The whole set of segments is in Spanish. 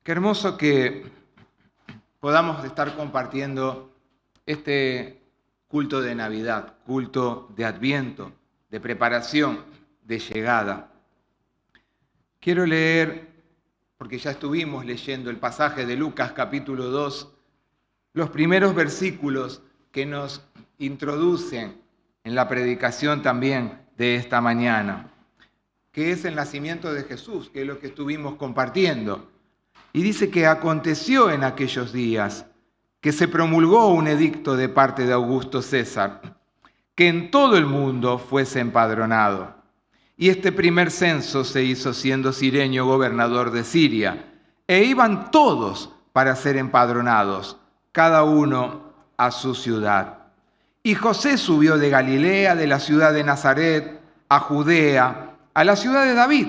Qué hermoso que podamos estar compartiendo este culto de Navidad, culto de Adviento, de preparación, de llegada. Quiero leer, porque ya estuvimos leyendo el pasaje de Lucas capítulo 2, los primeros versículos que nos introducen en la predicación también de esta mañana, que es el nacimiento de Jesús, que es lo que estuvimos compartiendo. Y dice que aconteció en aquellos días que se promulgó un edicto de parte de Augusto César, que en todo el mundo fuese empadronado. Y este primer censo se hizo siendo Cirenio gobernador de Siria, e iban todos para ser empadronados, cada uno a su ciudad. Y José subió de Galilea, de la ciudad de Nazaret, a Judea, a la ciudad de David,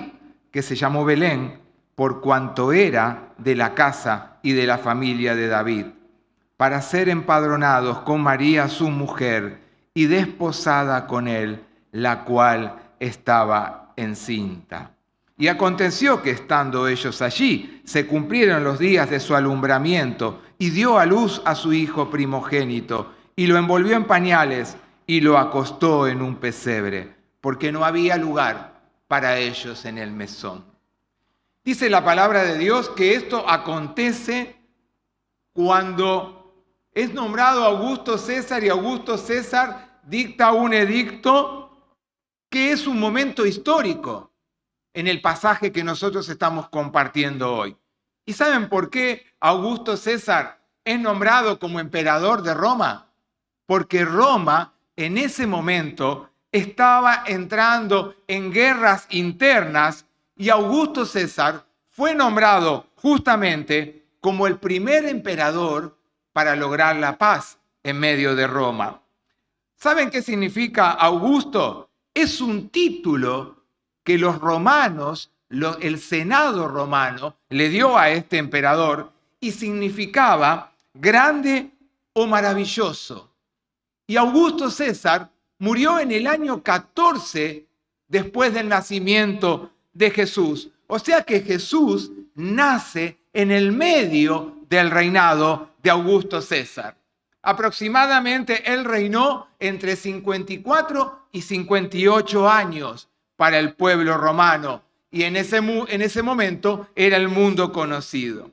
que se llamó Belén, por cuanto era de la casa y de la familia de David, para ser empadronados con María su mujer y desposada con él, la cual estaba encinta. Y aconteció que estando ellos allí, se cumplieron los días de su alumbramiento, y dio a luz a su hijo primogénito, y lo envolvió en pañales, y lo acostó en un pesebre, porque no había lugar para ellos en el mesón. Dice la palabra de Dios que esto acontece cuando es nombrado Augusto César, y Augusto César dicta un edicto que es un momento histórico en el pasaje que nosotros estamos compartiendo hoy. ¿Y saben por qué Augusto César es nombrado como emperador de Roma? Porque Roma en ese momento estaba entrando en guerras internas, y Augusto César fue nombrado justamente como el primer emperador para lograr la paz en medio de Roma. ¿Saben qué significa Augusto? Es un título que los romanos, el Senado romano, le dio a este emperador, y significaba grande o maravilloso. Y Augusto César murió en el año 14 después del nacimiento de Jesús. O sea que Jesús nace en el medio del reinado de Augusto César. Aproximadamente él reinó entre 54 y 58 años para el pueblo romano, y en ese momento era el mundo conocido.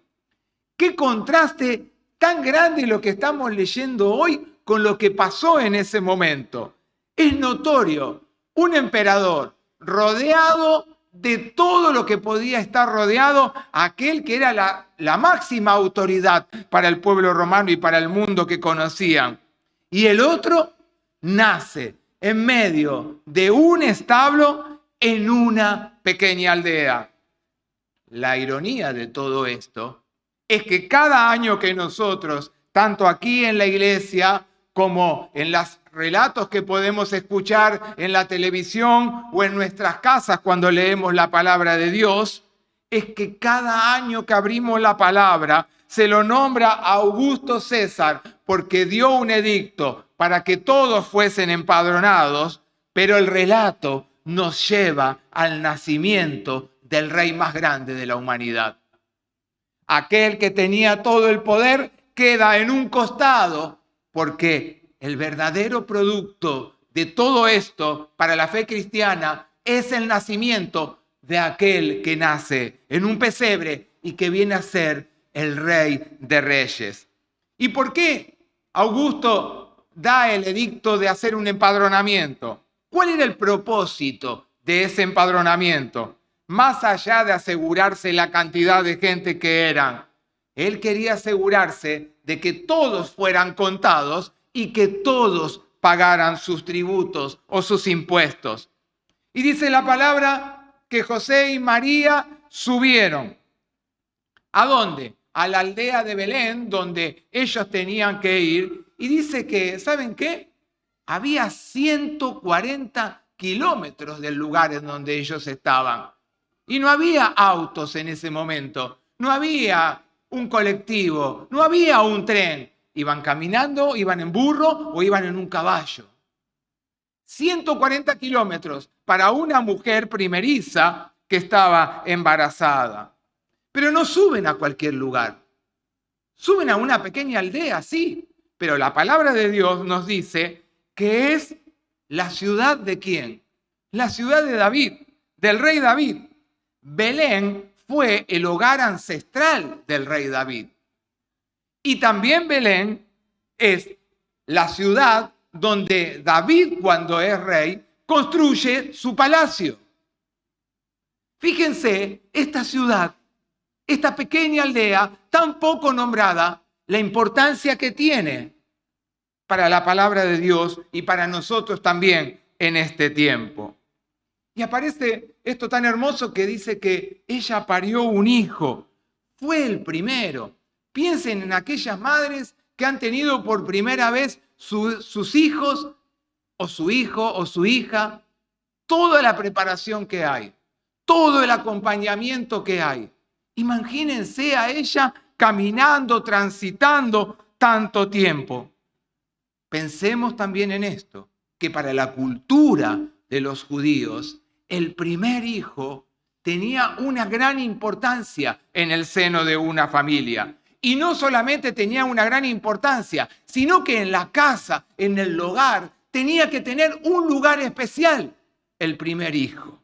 Qué contraste tan grande lo que estamos leyendo hoy con lo que pasó en ese momento. Es notorio, un emperador rodeado de todo lo que podía estar rodeado, aquel que era la máxima autoridad para el pueblo romano y para el mundo que conocían. Y el otro nace en medio de un establo en una pequeña aldea. La ironía de todo esto es que cada año que nosotros, tanto aquí en la iglesia como en los relatos que podemos escuchar en la televisión o en nuestras casas cuando leemos la palabra de Dios, es que cada año que abrimos la palabra se lo nombra a Augusto César porque dio un edicto para que todos fuesen empadronados, pero el relato nos lleva al nacimiento del rey más grande de la humanidad. Aquel que tenía todo el poder queda en un costado, porque el verdadero producto de todo esto para la fe cristiana es el nacimiento de aquel que nace en un pesebre y que viene a ser el Rey de Reyes. ¿Y por qué Augusto da el edicto de hacer un empadronamiento? ¿Cuál era el propósito de ese empadronamiento? Más allá de asegurarse la cantidad de gente que eran, él quería asegurarse de que todos fueran contados y que todos pagaran sus tributos o sus impuestos. Y dice la palabra que José y María subieron. ¿A dónde? A la aldea de Belén, donde ellos tenían que ir. Y dice que, ¿saben qué? Había 140 kilómetros del lugar en donde ellos estaban. Y no había autos en ese momento, no había un colectivo, no había un tren. Iban caminando, iban en burro o iban en un caballo. 140 kilómetros para una mujer primeriza que estaba embarazada. Pero no suben a cualquier lugar. Suben a una pequeña aldea, sí, pero la palabra de Dios nos dice que es la ciudad de ¿quién? La ciudad de David, del rey David. Belén fue el hogar ancestral del rey David. Y también Belén es la ciudad donde David, cuando es rey, construye su palacio. Fíjense, esta ciudad, esta pequeña aldea tan poco nombrada, la importancia que tiene para la palabra de Dios y para nosotros también en este tiempo. Y aparece esto tan hermoso que dice que ella parió un hijo. Fue el primero. Piensen en aquellas madres que han tenido por primera vez sus hijos, o su hijo, o su hija, toda la preparación que hay, todo el acompañamiento que hay. Imagínense a ella caminando, transitando tanto tiempo. Pensemos también en esto, que para la cultura de los judíos, el primer hijo tenía una gran importancia en el seno de una familia. Y no solamente tenía una gran importancia, sino que en la casa, en el hogar, tenía que tener un lugar especial el primer hijo.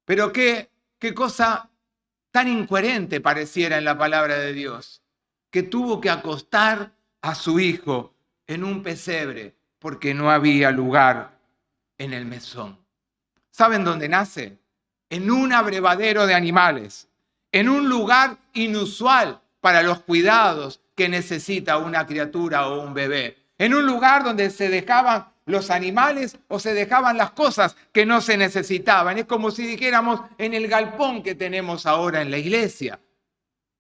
Pero qué cosa tan incoherente pareciera en la palabra de Dios, que tuvo que acostar a su hijo en un pesebre porque no había lugar en el mesón. ¿Saben dónde nace? En un abrevadero de animales, en un lugar inusual para los cuidados que necesita una criatura o un bebé, en un lugar donde se dejaban los animales o se dejaban las cosas que no se necesitaban. Es como si dijéramos en el galpón que tenemos ahora en la iglesia.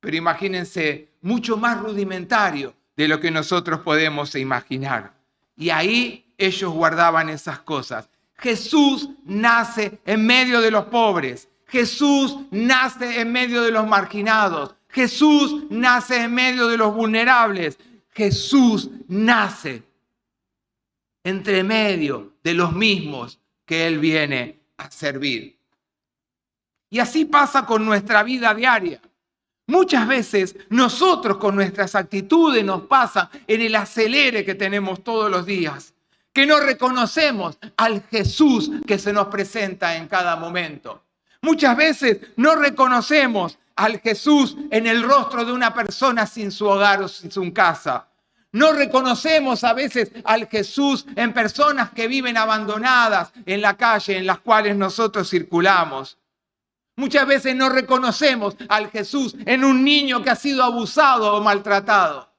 Pero imagínense, mucho más rudimentario de lo que nosotros podemos imaginar. Y ahí ellos guardaban esas cosas. Jesús nace en medio de los pobres. Jesús nace en medio de los marginados. Jesús nace en medio de los vulnerables. Jesús nace entre medio de los mismos que Él viene a servir. Y así pasa con nuestra vida diaria. Muchas veces nosotros con nuestras actitudes nos pasa en el acelere que tenemos todos los días, que no reconocemos al Jesús que se nos presenta en cada momento. Muchas veces no reconocemos al Jesús en el rostro de una persona sin su hogar o sin su casa. No reconocemos a veces al Jesús en personas que viven abandonadas en la calle en las cuales nosotros circulamos. Muchas veces no reconocemos al Jesús en un niño que ha sido abusado o maltratado.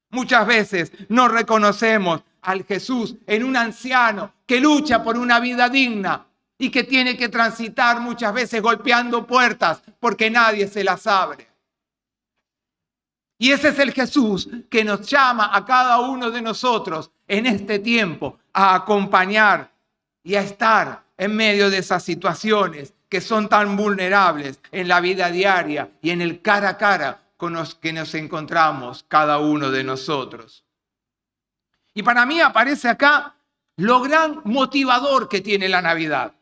Muchas veces no reconocemos al Jesús en un anciano que lucha por una vida digna y que tiene que transitar muchas veces golpeando puertas porque nadie se las abre. Y ese es el Jesús que nos llama a cada uno de nosotros en este tiempo a acompañar y a estar en medio de esas situaciones que son tan vulnerables en la vida diaria y en el cara a cara con los que nos encontramos cada uno de nosotros. Y para mí aparece acá lo gran motivador que tiene la Navidad,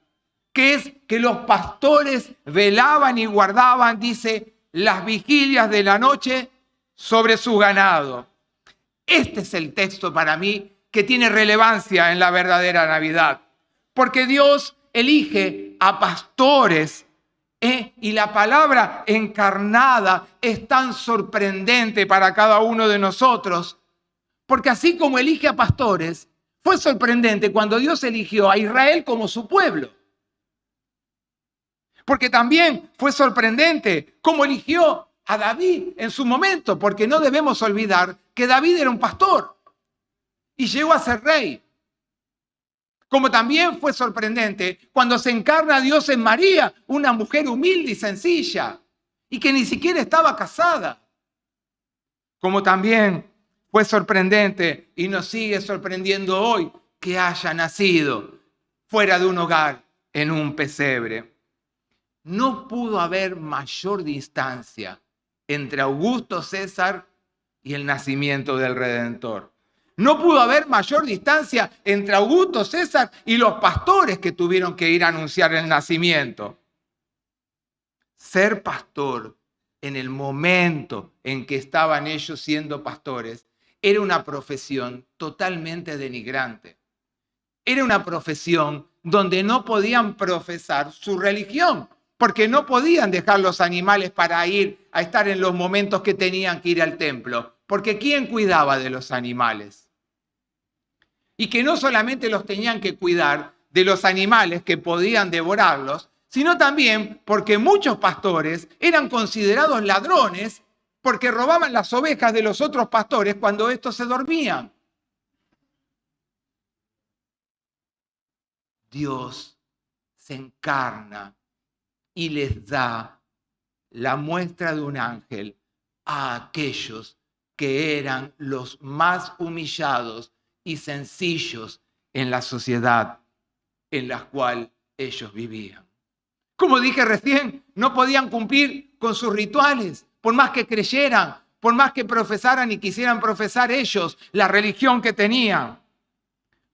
que es que los pastores velaban y guardaban, dice, las vigilias de la noche sobre su ganado. Este es el texto para mí que tiene relevancia en la verdadera Navidad, porque Dios elige a pastores, y la palabra encarnada es tan sorprendente para cada uno de nosotros, porque así como elige a pastores, fue sorprendente cuando Dios eligió a Israel como su pueblo. Porque también fue sorprendente cómo eligió a David en su momento, porque no debemos olvidar que David era un pastor y llegó a ser rey. Como también fue sorprendente cuando se encarna Dios en María, una mujer humilde y sencilla, y que ni siquiera estaba casada. Como también fue sorprendente y nos sigue sorprendiendo hoy que haya nacido fuera de un hogar, en un pesebre. No pudo haber mayor distancia entre Augusto César y el nacimiento del Redentor. No pudo haber mayor distancia entre Augusto César y los pastores que tuvieron que ir a anunciar el nacimiento. ser pastor en el momento en que estaban ellos siendo pastores era una profesión totalmente denigrante. Era una profesión donde no podían profesar su religión, porque no podían dejar los animales para ir a estar en los momentos que tenían que ir al templo, porque ¿quién cuidaba de los animales? Y que no solamente los tenían que cuidar de los animales que podían devorarlos, sino también porque muchos pastores eran considerados ladrones porque robaban las ovejas de los otros pastores cuando estos se dormían. Dios se encarna y les da la muestra de un ángel a aquellos que eran los más humillados y sencillos en la sociedad en la cual ellos vivían. Como dije recién, no podían cumplir con sus rituales, por más que creyeran, por más que profesaran y quisieran profesar ellos la religión que tenían.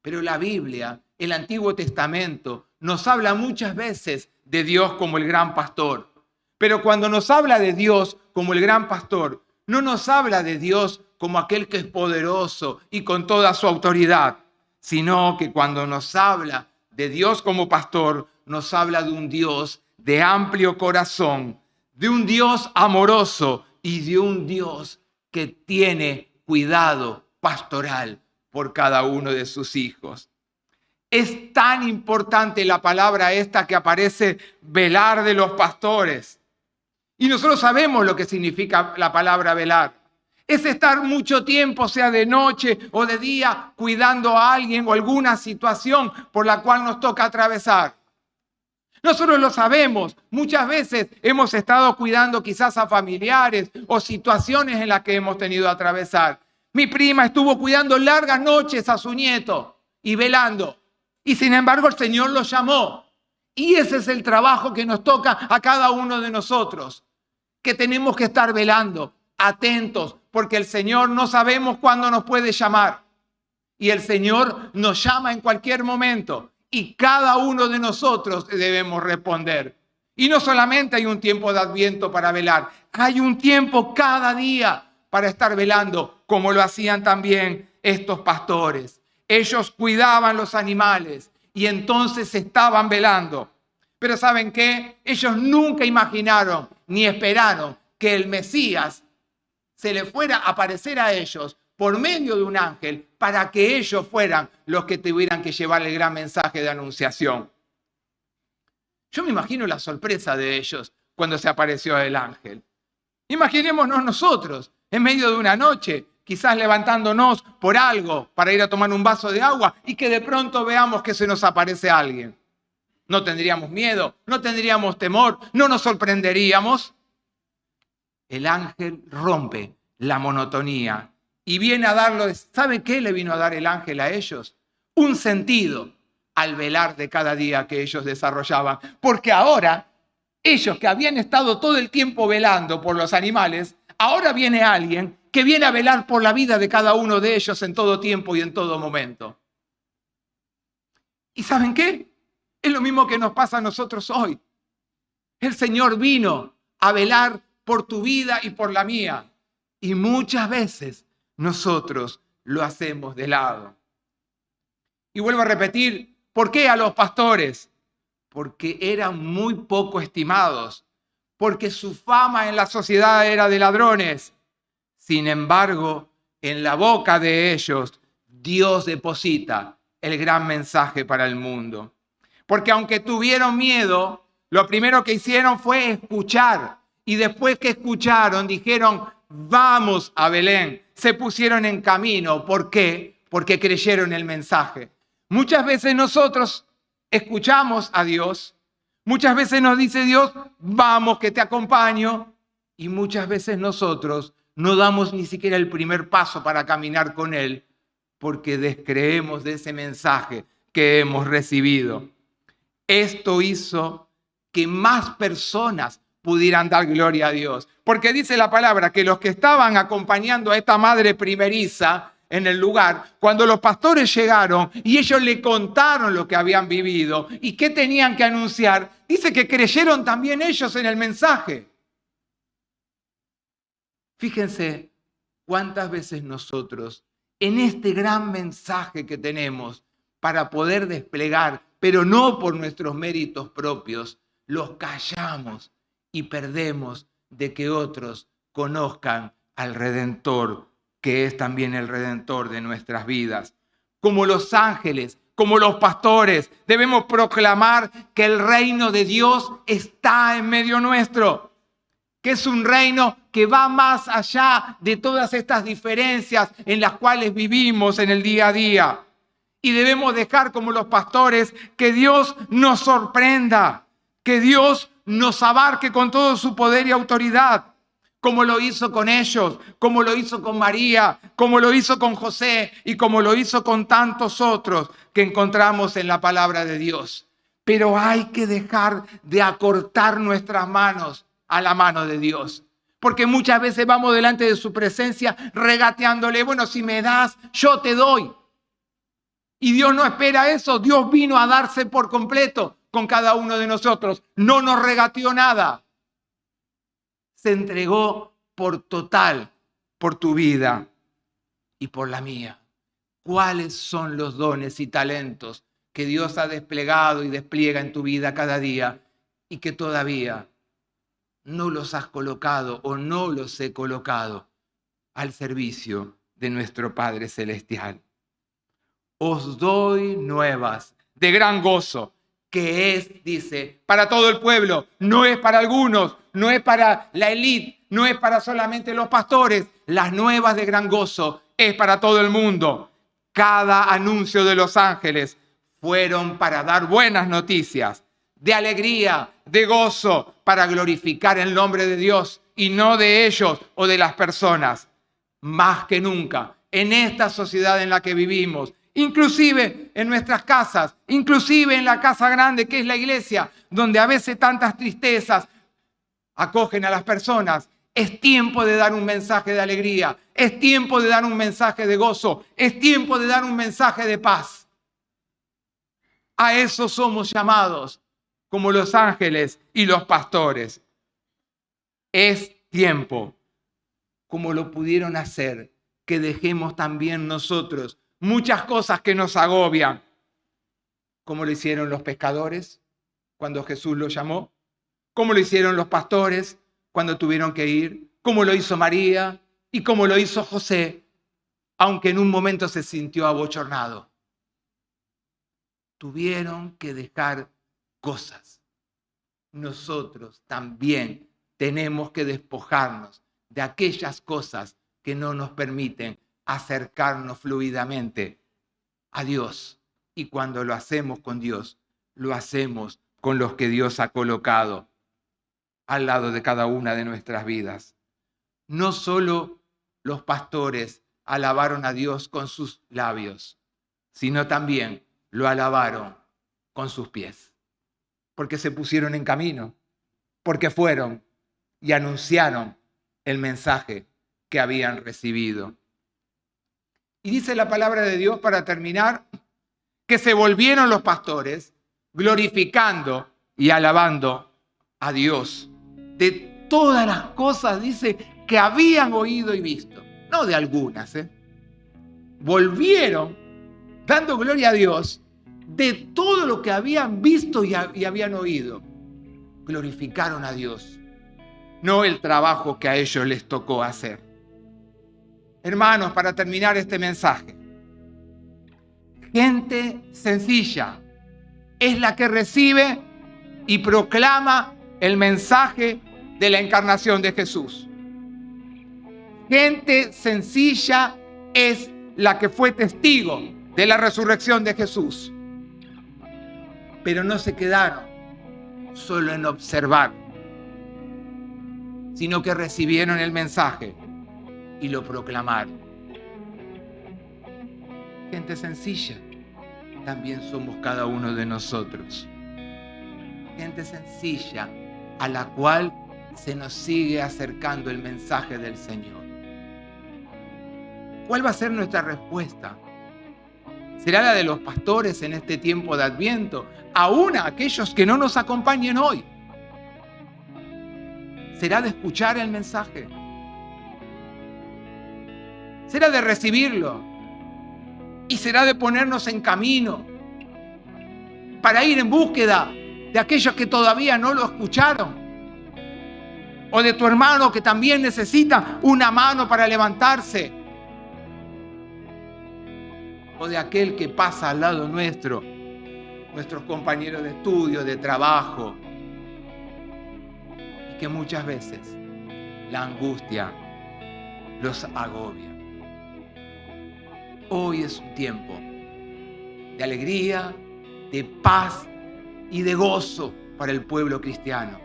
Pero la Biblia, el Antiguo Testamento, nos habla muchas veces de Dios como el gran pastor. Pero cuando nos habla de Dios como el gran pastor, no nos habla de Dios como aquel que es poderoso y con toda su autoridad, sino que cuando nos habla de Dios como pastor, nos habla de un Dios de amplio corazón, de un Dios amoroso y de un Dios que tiene cuidado pastoral por cada uno de sus hijos. Es tan importante la palabra esta que aparece, velar de los pastores. Y nosotros sabemos lo que significa la palabra velar. Es estar mucho tiempo, sea de noche o de día, cuidando a alguien o alguna situación por la cual nos toca atravesar. Nosotros lo sabemos, muchas veces hemos estado cuidando quizás a familiares o situaciones en las que hemos tenido que atravesar. Mi prima estuvo cuidando largas noches a su nieto y velando. Y sin embargo el Señor lo llamó. Y ese es el trabajo que nos toca a cada uno de nosotros. Que tenemos que estar velando, atentos, porque el Señor no sabemos cuándo nos puede llamar. Y el Señor nos llama en cualquier momento. Y cada uno de nosotros debemos responder. Y no solamente hay un tiempo de Adviento para velar, hay un tiempo cada día para estar velando, como lo hacían también estos pastores. Ellos cuidaban los animales y entonces estaban velando. Pero ¿saben qué? Ellos nunca imaginaron ni esperaron que el Mesías se le fuera a aparecer a ellos por medio de un ángel para que ellos fueran los que tuvieran que llevar el gran mensaje de anunciación. Yo me imagino la sorpresa de ellos cuando se apareció el ángel. Imaginémonos nosotros en medio de una noche, quizás levantándonos por algo para ir a tomar un vaso de agua y que de pronto veamos que se nos aparece alguien. ¿No tendríamos miedo? ¿No tendríamos temor? ¿No nos sorprenderíamos? El ángel rompe la monotonía y viene a darles, ¿sabe qué le vino a dar el ángel a ellos? Un sentido al velar de cada día que ellos desarrollaban. Porque ahora, ellos que habían estado todo el tiempo velando por los animales, ahora viene alguien que viene a velar por la vida de cada uno de ellos en todo tiempo y en todo momento. ¿Y saben qué? Es lo mismo que nos pasa a nosotros hoy. El Señor vino a velar por tu vida y por la mía. Y muchas veces nosotros lo hacemos de lado. Y vuelvo a repetir, ¿por qué a los pastores? Porque eran muy poco estimados, porque su fama en la sociedad era de ladrones. Sin embargo, en la boca de ellos, Dios deposita el gran mensaje para el mundo. Porque aunque tuvieron miedo, lo primero que hicieron fue escuchar. Y después que escucharon, dijeron, vamos a Belén. Se pusieron en camino. ¿Por qué? Porque creyeron el mensaje. Muchas veces nosotros escuchamos a Dios. Muchas veces nos dice Dios, vamos que te acompaño. Y muchas veces nosotros no damos ni siquiera el primer paso para caminar con Él, porque descreemos de ese mensaje que hemos recibido. Esto hizo que más personas pudieran dar gloria a Dios. Porque dice la palabra que los que estaban acompañando a esta madre primeriza en el lugar, cuando los pastores llegaron y ellos le contaron lo que habían vivido y qué tenían que anunciar, dice que creyeron también ellos en el mensaje. Fíjense cuántas veces nosotros, en este gran mensaje que tenemos para poder desplegar, pero no por nuestros méritos propios, los callamos y perdemos de que otros conozcan al Redentor, que es también el Redentor de nuestras vidas. Como los ángeles, como los pastores, debemos proclamar que el reino de Dios está en medio nuestro, que es un reino que va más allá de todas estas diferencias en las cuales vivimos en el día a día. Y debemos dejar como los pastores que Dios nos sorprenda, que Dios nos abarque con todo su poder y autoridad, como lo hizo con ellos, como lo hizo con María, como lo hizo con José y como lo hizo con tantos otros que encontramos en la palabra de Dios. Pero hay que dejar de acortar nuestras manos a la mano de Dios. Porque muchas veces vamos delante de su presencia regateándole, bueno, si me das, yo te doy. Y Dios no espera eso. Dios vino a darse por completo con cada uno de nosotros. No nos regateó nada. Se entregó por total por tu vida y por la mía. ¿Cuáles son los dones y talentos que Dios ha desplegado y despliega en tu vida cada día y que todavía no los has colocado o no los he colocado al servicio de nuestro Padre Celestial? Os doy nuevas de gran gozo, que es, dice, para todo el pueblo, no es para algunos, no es para la élite, no es para solamente los pastores. Las nuevas de gran gozo es para todo el mundo. Cada anuncio de los ángeles fueron para dar buenas noticias, de alegría, de gozo, para glorificar el nombre de Dios y no de ellos o de las personas. Más que nunca, en esta sociedad en la que vivimos, inclusive en nuestras casas, inclusive en la casa grande que es la iglesia, donde a veces tantas tristezas acogen a las personas, es tiempo de dar un mensaje de alegría, es tiempo de dar un mensaje de gozo, es tiempo de dar un mensaje de paz. A eso somos llamados, como los ángeles y los pastores. Es tiempo, como lo pudieron hacer, que dejemos también nosotros muchas cosas que nos agobian, como lo hicieron los pescadores cuando Jesús los llamó, como lo hicieron los pastores cuando tuvieron que ir, como lo hizo María y como lo hizo José, aunque en un momento se sintió abochornado. Tuvieron que dejar cosas. Nosotros también tenemos que despojarnos de aquellas cosas que no nos permiten acercarnos fluidamente a Dios. Y cuando lo hacemos con Dios, lo hacemos con los que Dios ha colocado al lado de cada una de nuestras vidas. No solo los pastores alabaron a Dios con sus labios, sino también lo alabaron con sus pies, porque se pusieron en camino, porque fueron y anunciaron el mensaje que habían recibido. Y dice la palabra de Dios, para terminar, que se volvieron los pastores glorificando y alabando a Dios de todas las cosas, dice, que habían oído y visto. No de algunas, Volvieron dando gloria a Dios de todo lo que habían visto y habían oído. Glorificaron a Dios, no el trabajo que a ellos les tocó hacer. Hermanos, para terminar este mensaje, gente sencilla es la que recibe y proclama el mensaje de la encarnación de Jesús. Gente sencilla es la que fue testigo de la resurrección de Jesús. Pero no se quedaron solo en observar, sino que recibieron el mensaje y lo proclamaron. Gente sencilla también somos cada uno de nosotros. Gente sencilla a la cual se nos sigue acercando el mensaje del Señor. ¿Cuál va a ser nuestra respuesta? ¿Será la de los pastores en este tiempo de Adviento? Aún a aquellos que no nos acompañen hoy. ¿Será de escuchar el mensaje? ¿Será de recibirlo? ¿Y será de ponernos en camino para ir en búsqueda de aquellos que todavía no lo escucharon? ¿O de tu hermano que también necesita una mano para levantarse? ¿O de aquel que pasa al lado nuestro, nuestros compañeros de estudio, de trabajo, y que muchas veces la angustia los agobia? Hoy es un tiempo de alegría, de paz y de gozo para el pueblo cristiano.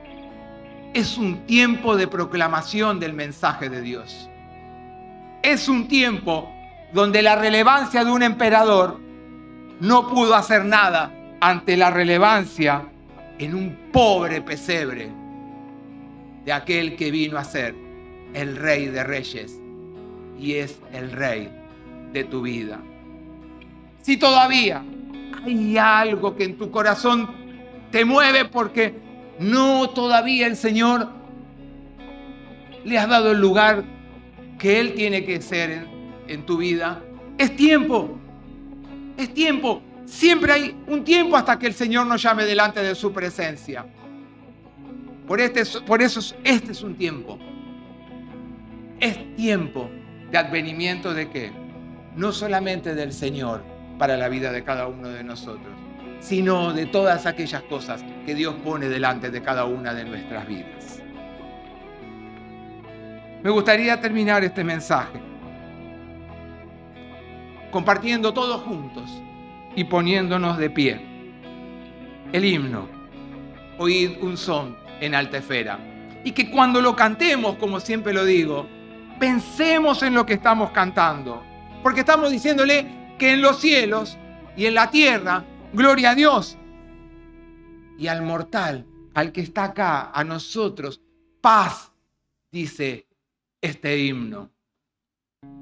Es un tiempo de proclamación del mensaje de Dios. Es un tiempo donde la relevancia de un emperador no pudo hacer nada ante la relevancia en un pobre pesebre de aquel que vino a ser el Rey de Reyes y es el Rey de tu vida. Si todavía hay algo que en tu corazón te mueve porque no todavía el Señor le has dado el lugar que Él tiene que ser en tu vida, es tiempo. Es tiempo. Siempre hay un tiempo hasta que el Señor nos llame delante de su presencia. Por eso este es un tiempo. Es tiempo de advenimiento de ¿qué? No solamente del Señor para la vida de cada uno de nosotros, sino de todas aquellas cosas que Dios pone delante de cada una de nuestras vidas. Me gustaría terminar este mensaje compartiendo todos juntos y poniéndonos de pie. El himno, oíd un son en alta esfera. Y que cuando lo cantemos, como siempre lo digo, pensemos en lo que estamos cantando. Porque estamos diciéndole que en los cielos y en la tierra, gloria a Dios. Y al mortal, al que está acá, a nosotros, paz, dice este himno.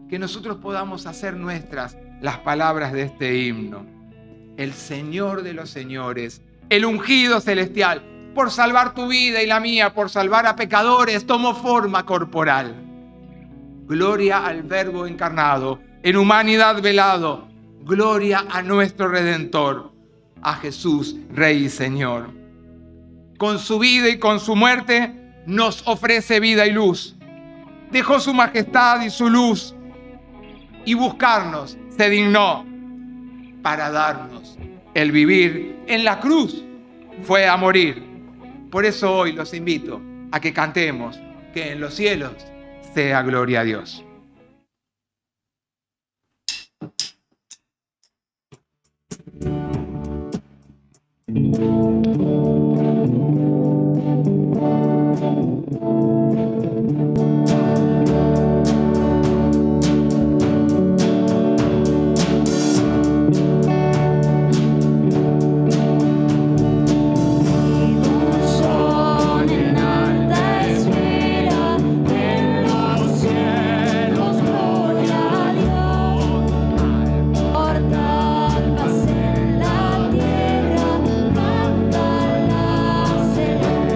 Que nosotros podamos hacer nuestras las palabras de este himno. El Señor de los señores, el ungido celestial, por salvar tu vida y la mía, por salvar a pecadores, tomó forma corporal. Gloria al Verbo encarnado, en humanidad velado. Gloria a nuestro Redentor, a Jesús, Rey y Señor. Con su vida y con su muerte nos ofrece vida y luz. Dejó su majestad y su luz y buscarnos se dignó para darnos el vivir. En la cruz fue a morir. Por eso hoy los invito a que cantemos que en los cielos sea gloria a Dios. Portal, paz en la tierra, manda la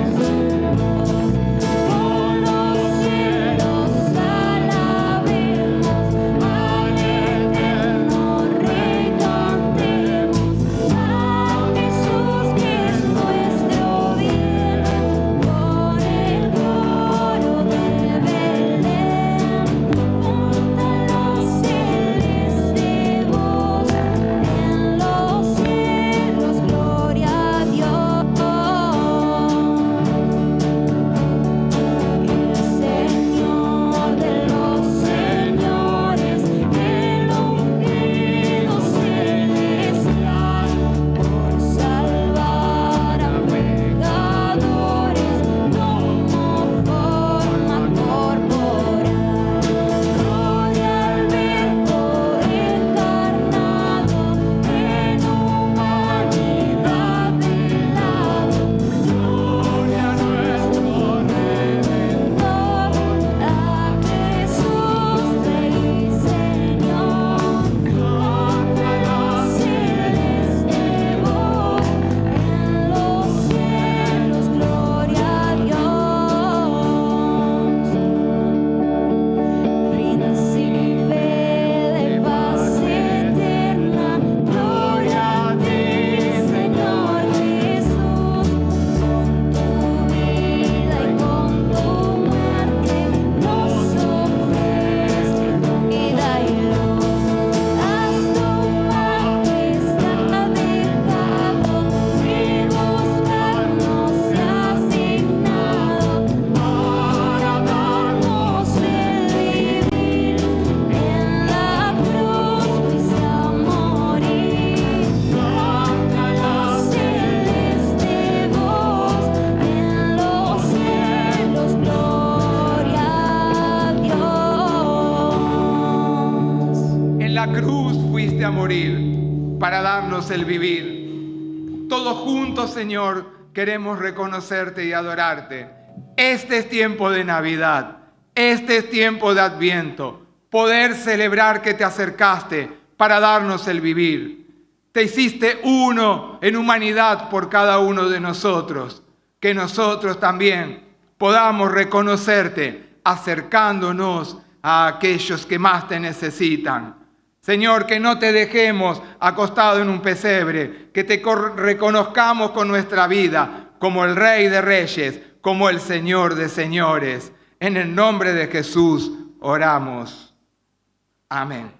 viniste a morir para darnos el vivir. Todos juntos, Señor, queremos reconocerte y adorarte. Este es tiempo de Navidad, este es tiempo de Adviento, poder celebrar que te acercaste para darnos el vivir. Te hiciste uno en humanidad por cada uno de nosotros, que nosotros también podamos reconocerte acercándonos a aquellos que más te necesitan. Señor, que no te dejemos acostado en un pesebre, que te reconozcamos con nuestra vida como el Rey de Reyes, como el Señor de Señores. En el nombre de Jesús oramos. Amén.